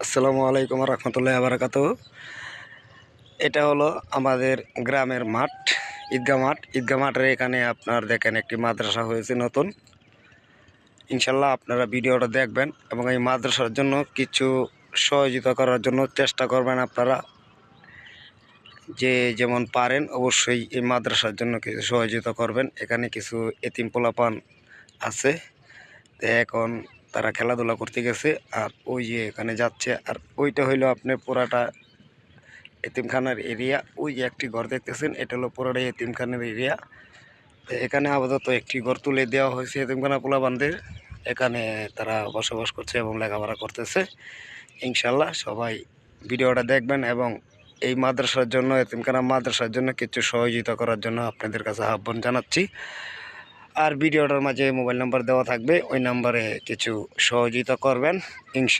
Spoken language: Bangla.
আসসালামু আলাইকুম রহমতুল্লাহ বারাকাত। এটা হলো আমাদের গ্রামের মাঠ, ঈদগাহ মাঠের এখানে আপনার দেখেন একটি মাদ্রাসা হয়েছে নতুন। ইনশাল্লাহ আপনারা ভিডিওটা দেখবেন এবং এই মাদ্রাসার জন্য কিছু সহযোগিতা করার জন্য চেষ্টা করবেন। আপনারা যে যেমন পারেন অবশ্যই এই মাদ্রাসার জন্য কিছু সহযোগিতা করবেন। এখানে কিছু এতিম পোলাপান আছে, তো এখন তারা খেলাধুলা করতে গেছে, আর ওই যে এখানে যাচ্ছে। আর ওইটা হইলো আপনার পুরাটা এতিমখানার এরিয়া। ওই যে একটি ঘর দেখতেছেন, এটা হলো পুরোটাই এতিমখানার এরিয়া। তো এখানে আপাতত একটি ঘর তুলে দেওয়া হয়েছে এতিমখানা পোলাপানদের। এখানে তারা বসবাস করছে এবং লেখাপড়া করতেছে। ইনশাল্লাহ সবাই ভিডিওটা দেখবেন এবং এই মাদ্রাসার জন্য, এতিমখানা মাদ্রাসার জন্য কিছু সহযোগিতা করার জন্য আপনাদের কাছে আহ্বান জানাচ্ছি। আর ভিডিওটার মাঝে মোবাইল নাম্বার দেওয়া থাকবে, ওই নাম্বারে কিছু সহযোগিতা করবেন ইনশাল্লাহ।